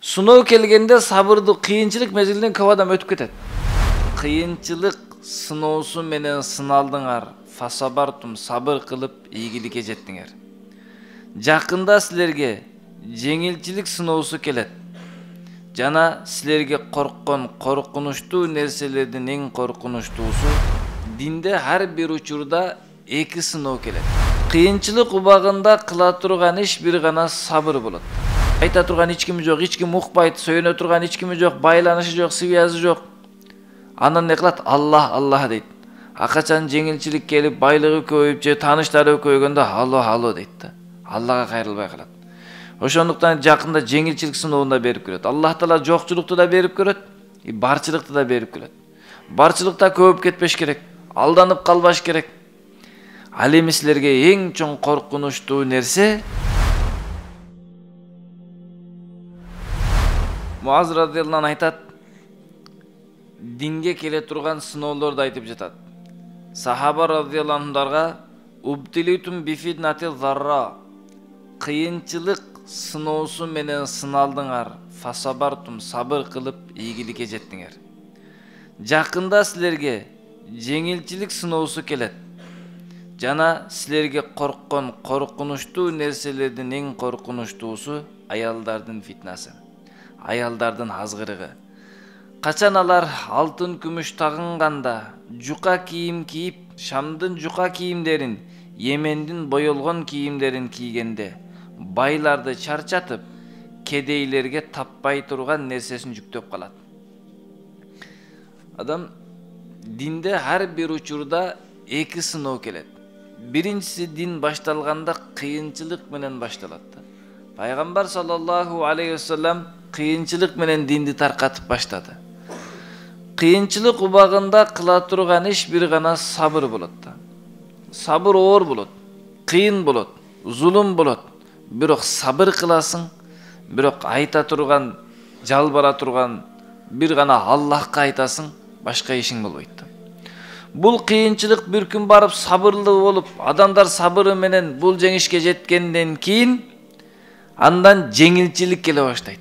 Сыноо келгенде сабырдуу кыйынчылык мезгилинен көп адам өтүп кетет. Кыйынчылык сыноосу менен сыналдыңар, фасабартум, сабыр кылып ийгиликке жеттиңер. Жакында силерге жеңилчилик сыноосу келет. Жана силерге корккон коркунучтуу нерселердин эң коркунучтуусу динде ар бир учурда эки сыноо келет. Кыйынчылык убагында кыла турган иш бир гана сабыр болот. Айта турган эч ким жок, эч ким укпайт, сөйнө турган эч ким жок, байланышы жок, связы жок. Анан не кылат? Аллах дейт. Акачан жеңилчилик келип, байлыгы көбөйүп же тааныштары көбөйгөндө алло дейт да. Аллага кайрылбай калат. Ошондуктан жакында жеңилчилик сыноонун да берип көрөт. Аллах Таала жокчулукту да берип көрөт, барчылыкты да берип көрөт. Барчылыкта көбөп кетпеш керек, алданып калбаш керек. Ал эми силерге эң чоң коркунучтуу нерсе Муаз радиаллаху айтат, динге келе турган сыноолорду айтып жатат. Сахаба радиаллаху анхуларга убтилитум бифитнати зарра, кыйынчылык сыноосу менен сыналдыңар, фасабартум, сабыр кылып ийгиликке жеттиңер. Жакында силерге жеңилчилик сыноосу келет. Жана силерге корккон коркунучтуу нерселердин эң коркунучтуусу аялдардын фитнасы, аялдардын азгырыгы. Качан алар алтын күмүш тагынганда, жука кийим кийип, Шамдын жука кийимдерин, Йемендин боелгон кийимдерин кийгенде, байларды чарчатып, кедейлерге таппай турган нерсесин жүктөп калат. Адам динде ар бир учурда эки сыноо келет. Биринчиси дин башталганда кыйынчылык менен башталат. Пайгамбар саллаллаху алейхи вассалам кыйынчылык менен динди таркатып баштады. Кыйынчылык убагында кыла турган иш бир гана сабыр болот да. Сабыр оор болот, кыйын болот, зулум болот. Бирок сабыр кыласың, бирок айта турган, жалбара турган бир гана Аллахка айтасың, башка ишиң болбойт. Бул кыйынчылык бир күн барып сабырлуу болуп, адамдар сабыры менен бул жеңишке жеткенден кийин андан жеңилчилик келе баштайт.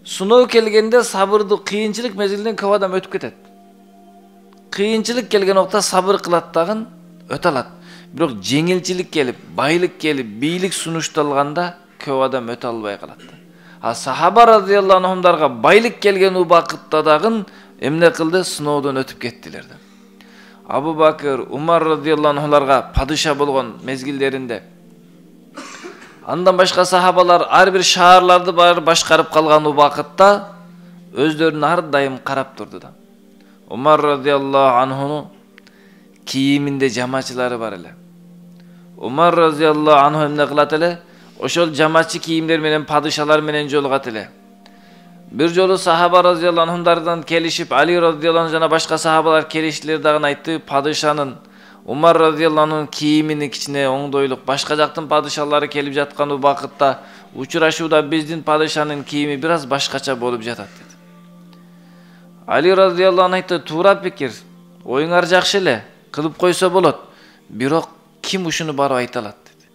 Сыноо келгенде сабырдуу кыйынчылык мезгилинен көп адам өтүп кетет. Кыйынчылык келген убакта сабыр кылат дагы өтө алат. Бирок жеңилчилик келип, байлык келип, бийлик сунушталганда көп адам өтө албай калат. А сахаба радиаллаху анхумдарга байлык келген убакытта дагы эмне кылды? Сыноодон өтүп кеттилер. Абу Бакыр, Умар радиаллаху анхуларга падыша болгон мезгилдеринде андан башка сахабалар ар бир шаарларды башкарып калган убакытта өздөрүн ар дайым карап турду да. Умар радиаллаху анхунун кийиминде жамачылары бар эле. Умар радиаллаху анху эмне кылат эле? Ошол жамачы кийимдер менен падышалар менен жолугат эле. Бир жолу сахаба радиаллаху анхумдардан келишип, Али радиаллаху анху жана башка сахабалар келиштилер дагы айтты, падышанын Умар радиаллаху анхунун кийимини кичине оңдойлук, башка жактын падышалары келип жаткан убакытта учурашууда биздин падышанын кийими бир аз башкача болуп жатат деди. Али радиаллаху анху айтты, туура пикир, оюңар жакшы эле, кылып койсо болот, бирок ким ушуну барып айта алат деди.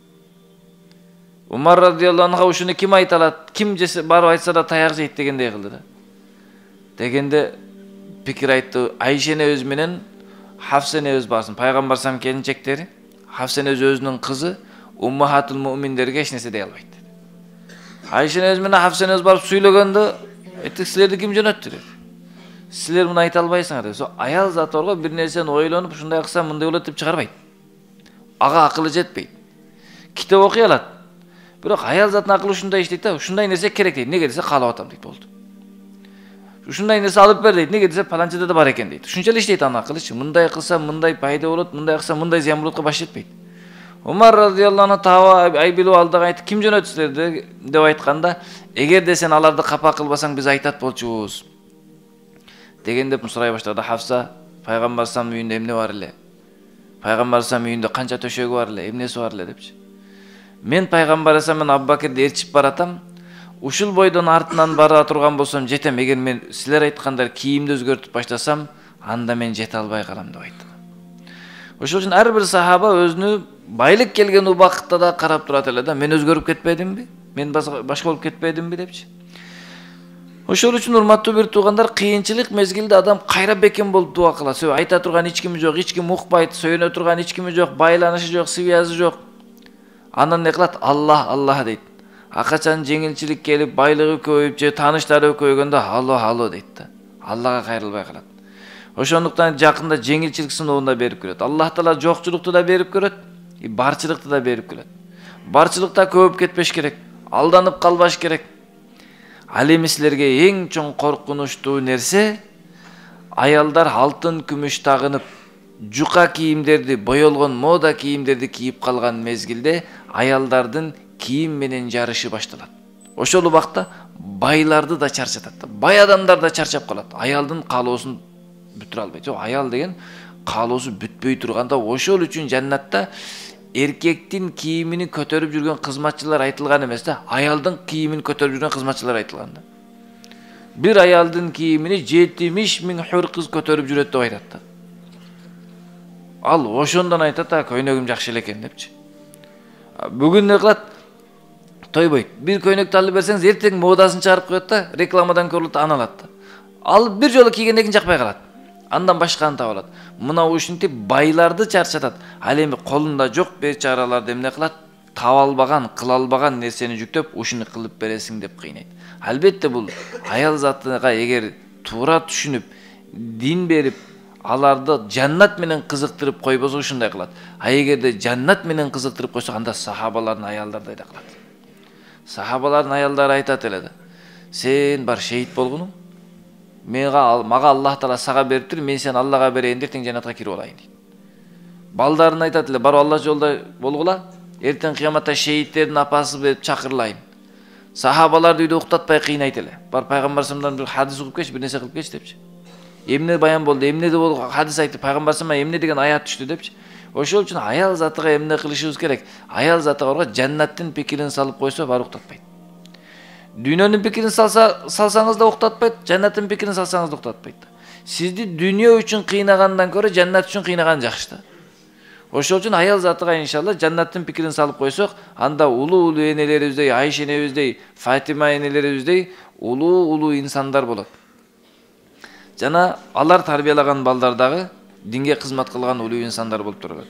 Умар радиаллаху анху ушуну ким айта алат, ким барып айтса да таяк жейт дегендей кылды да. Дегенде пикир айтты, Айшени өз менен Хафсени өз барсын. Пайгамбар сам келинчектери, Хафсени өзүнүн кызы Уммахатул муъминдерге эч нерсе дей албайт деди. Айшени өз менен Хафсени өз барып сүйлөгөндө, "Эти силерди ким жөнөттү?" деди. "Силер муну айта албайсыңар" деди. Аял заторго бир нерсени ойлонуп, ушундай кылсам мындай болот деп чыгарбайт. Ага акылы жетпейт. Китеп окуй алат. Бирок аял затын акылы ушундай иштейт да, ушундай нерсе керек дейт. Неге десе каалап атам дейт, болду. Ушундай нерсе алып бер дейт. Неге десе паланчада да бар экен дейт. Ушунча эле иштейт анын акылычы. Мындай кылсам мындай пайда болот, мындай кылсам мындай зыян болотко баш жетпейт. Умар радиаллаху анху таба айбилүү алдыга айтты, "Ким жөнөттү силерди?" деп айтканда, "Эгерде сен аларды капа кылбасаң биз айтат болчубуз" дегенде сурай баштады. Хафса, Пайгамбар сам үйүндө эмне бар эле? Пайгамбар сам үйүндө канча төшөгү бар эле, эмнеси бар эле депчи. "Мен Пайгамбар сам менен Абу Бакирди ээрчип баратам. Ушул бойдон артынан бара турган болсом жетем. Эгер мен силер айткандар кийимди өзгөртүп баштасам, анда мен жете албай калам" деп айтты. Ошол үчүн ар бир сахаба өзүнү байлык келген убакытта да карап турат эле да, мен өзгөрүп кетпедимби? Мен башка болуп кетпедимби депчи. Ошол үчүн урматтуу бир туугандар, кыйынчылык мезгилде адам кайра бекем болуп дуа кылат. Сөй айта турган эч кими жок, эч ким укпайт, сөйнө турган эч кими жок, байланышы жок, связы жок. Анан не кылат? Аллах, Аллах дейт. Акачан жеңилчилик келип, байлыгы көбөйүп же тааныштары көбөйгөндө алло дейт да. Аллага кайрылбай калат. Ошондуктан жакында жеңилчилик сыноогунда берип көрөт. Аллах Таала жокчулукту да берип көрөт, барчылыкты да берип көрөт. Барчылыкта көбөп кетпеш керек, алданып калбаш керек. Ал эми силерге эң чоң коркунучтуу нерсе аялдар алтын күмүш тагынып, жука кийимдерди, боелгон мода кийимдерди кийип калган мезгилде аялдардын кийим менен жарышы башталат. Ошол убакта байларды да чарчатат. Бай адамдар да чарчап калат. Аялдын каалоосун бүтүрө албайт. Жок, аял деген каалоосу бүтпөй турганда, ошол үчүн жаннатта эркектин кийимини көтөрүп жүргөн кызматчылар айтылган эмес да, аялдын кийимин көтөрүп жүргөн кызматчылар айтылган да. Бир аялдын кийимини 70 миң хур кыз көтөрүп жүрөт деп айтат да. Ал ошондон айтат, көйнөгүм жакшы эле экен депчи. Бүгүн не кылат? Тойбойт. Бир көйнөктү алып берсеңиз, эртең модасын чыгарып коет да, рекламадан көрүлөт, аны алат да. Ал бир жолу кийгенден кийин жакпай калат. Андан башканы таап алат. Мына ушинтип байларды чарчатат. Ал эми колунда жок бечараларды эмне кылат? Таап албаган, кыла албаган нерсени жүктөп, ушуну кылып бересиң деп кыйнайт. Албетте бул аял затыга эгер туура түшүнүп, дин берип, аларды жаннат менен кызыктырып койбосо ушундай кылат. А эгерде жаннат менен кызыктырып койсо, анда сахабалардын аялдары да кылат. Сахабалардын аялдары айтат эле да. Сен бар шейит болгунуң. Мага Аллах Таала сага бериптир, мен сен Аллага берейин деп тең жаннатка кирип алайын дейт. Балдарын айтат эле, бар Алла жолунда болгула, эртең кыяматта шейиттердин апасы деп чакырылайын. Сахабаларды үйдө уктатпай кыйнайт эле. Бар пайгамбар саллаллаху алейхи вассалам бир хадис угуп келчи, бир нерсе кылып келчи депчи. Эмне баян болду, эмне де болду, хадис айтты, пайгамбар саллаллаху эмне деген аят түштү депчи. Ошол үчүн аял затыга эмне кылышыбыз керек? Аял затыга жаннаттын пикирин салып койсо, бар уктатпайт. Дүйнөнүн пикирин салсаңыз да уктатпайт, жаннаттын пикирин салсаңыз да уктатпайт. Сизди дүйнө үчүн кыйнагандан көрө жаннат үчүн кыйнаган жакшы да. Ошол үчүн аял затыга иншалла жаннаттын пикирин салып койсок, анда улуу энелерибиздей, Айша энебиздей, Фатима энелерибиздей улуу инсандар болот. Жана алар тарбиялаган балдар дагы динге кызмат кылган улуу инсандар болуп турат.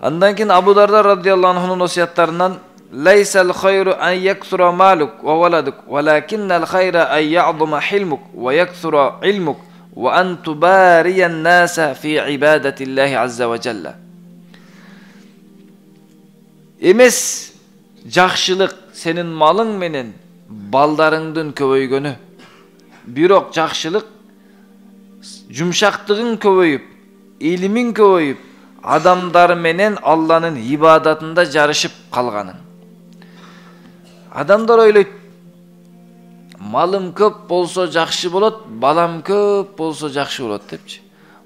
Андан кийин Абу Дарда радhiyallahu anhu'нун осуяттарынан Лайсал хайру ан яксура малук ва валадук, валакиннал хайра ан я'зума хилмук ва яксура илмук ва ан тубариян наса фи ибадатиллахи азза ва жалла. Эмес жакшылык сенин малың менен балдарыңдын көбөйгөнү. Бирок жакшылык жумшактыгың көбөйүп, илимиң көбөйүп, адамдар менен Алланын ибадатында жарышып калганың. Адамдар ойлойт, малым көп болсо жакшы болот, балам көп болсо жакшы болот депчи.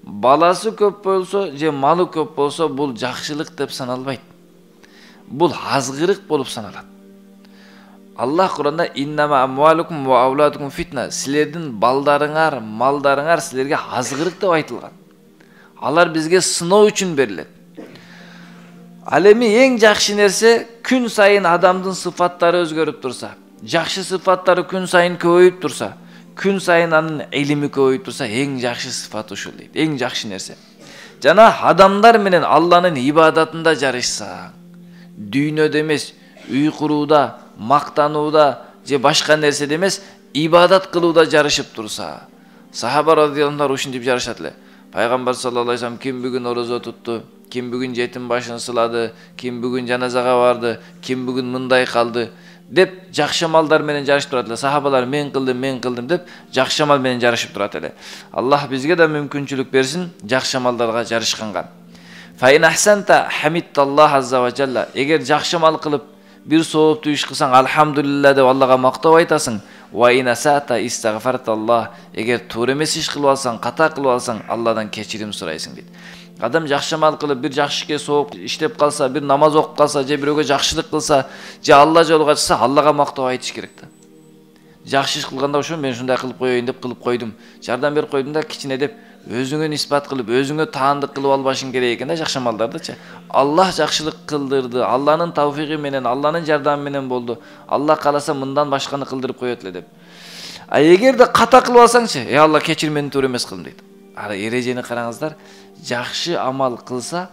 Баласы көп болсо же малы көп болсо бул жакшылык деп саналбайт. Бул азгырык болуп саналат. Аллах Куранда иннама амвалукум ва ауладукум фитна, силердин балдарыңар, малдарыңар силерге азгырык деп айтылган. Алар бизге сыноо үчүн берилет. Ал эми эң жакшы нерсе күн сайын адамдын сыфаттары өзгөрүп турса, жакшы сыфаттары күн сайын көбөйүп турса, күн сайын анын илими көбөйүп турса, эң жакшы сыфат ушул дейт. Эң жакшы нерсе. Жана адамдар менен Алланын ибадатында жарышса, дүйнөдө эмес, үй курууда, мактанууда же башка нерседе эмес, ибадат кылууда жарышып турса, сахаба радhiyallahu anhu ушинтип жарышат эле. Пайгамбар саллаллаху алейхи вассалам ким бүгүн орозо тутту, ким бүгүн жетим башын сылады, ким бүгүн жаназага барды, ким бүгүн мындай калды деп жакшы амалдар менен жарышып турат эле. Сахабалар мен кылдым деп жакшы амал менен жарышып турат эле. Аллах бизге да мүмкүнчүлүк берсин жакшы амалдарга жарышканга. Фа ин ахсанта хамидталлах азза ва жалла. Эгер жакшы амал кылып бир сооптуу иш кылсаң, алхамдулилла деп Аллага мактап айтасың. Ва ин асата истагфарталлах. Эгер туура эмес иш кылып алсаң, ката кылып алсаң, Алладан кечирим сурайсың дейт. Адам жакшы амал кылып, бир жакшы ишке сооп иштеп калса, бир намаз окуп калса, же бирөөгө жакшылык кылса, же Алла жолуга чыкса, Аллага мактап айтыш керек да. Жакшы иш кылганда ошо мен ушундай кылып коеюн деп кылып койдум. Жардам берип койдум да кичине деп өзүңө испат кылып, өзүңө таандык кылып албашың керек экен да жакшы амалдардычы. Аллах жакшылык кылдырды, Алланын тавфиги менен, Алланын жардамы менен болду. Алла кааласа мындан башканы кылдырып коет эле деп. Эгерде ката кылып алсаңчы, Алла кечир, мени туура эмес кылдым дейт. Ара эрежени караңыздар, жакшы амал кылса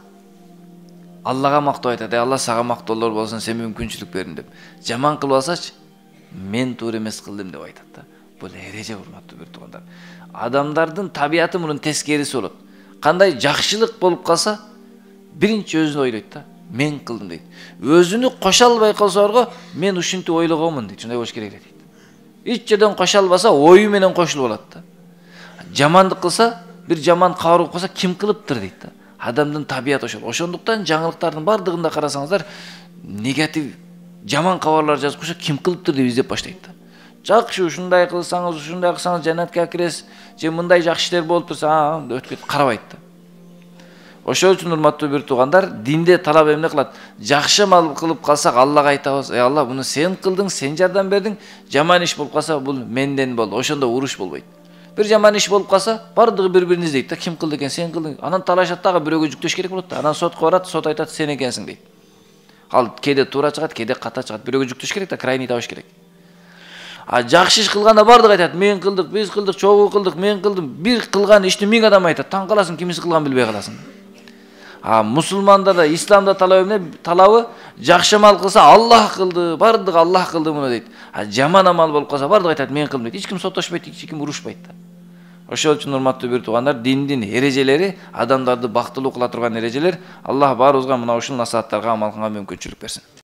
Аллага мактап айтат, Алла сага мактоолор болсун, сен мүмкүнчүлүк бердим деп. Жаман кылып алсачы, мен туура эмес кылдым деп айтат да. Бул эреже, урматтуу бир туугандар. Адамдардын табияты мунун тескериси болот. Кандай жакшылык болуп калса, биринчи өзүнө ойлойт да, мен кылдым дейт. Өзүнү кошо албай калсаларга, мен ушинтип ойлогонмун дейт. Шундай болуш керек дейт. Эч жерден кошо албаса, ою менен кошулуп алат да. Жамандык кылса, бир жаман кабар болуп калса, ким кылыптыр дейт да. Адамдын табияты ошол. Ошондуктан жаңылыктардын бардыгында карасаңыздар, негатив, жаман кабарлар жазып койсо, ким кылыптыр деп издеп баштайт да. Жакшы, ушундай кылсаңыз, ушундай кылсаңыз жаннатка киресиз, же мындай жакшы иштер болуп турса, өткөт карабайт да. Ошол үчүн урматтуу бир туугандар, динде талап эмне кылат? Жакшы амал кылып калсак, Аллага айтабыз, Алла, буну сен кылдың, сен жардам бердиң. Жаман иш болуп калса, бул менден болду. Ошондо уруш болбойт. Бир жаман иш болуп калса, бардыгы бири-бирин издейт да, ким кылды экен, сен кылдың. Анан талашат дагы, бирөөгө жүктөш керек болот да. Анан сотко барат, сот айтат, сен экенсиң дейт. Ал кээде туура чыгат, кээде ката чыгат. Бирөөгө жүктөш керек да, крайний табыш керек. А жакшы иш кылганда бардыгы айтат, мен кылдык, биз кылдык, чогуу кылдык, мен кылдым. Бир кылган ишти 1000 адам айтат. Таң каласың, кимиси кылган билбей каласың. Мусулмандарда, исламда талабы жакшы амал кылса Аллах кылды, бардыгы Аллах кылды муну дейт. Жаман амал болуп калса бардыгы айтат, мен кылдым дейт. Эч ким соттошпойт, эч ким урушпайт да. Ошол үчүн урматтуу бир туугандар, диндин эрежелери, адамдарды бактылуу кыла турган эрежелер, Аллах баарыбызга мына ушул насааттарга амал кылганга мүмкүнчүлүк берсин.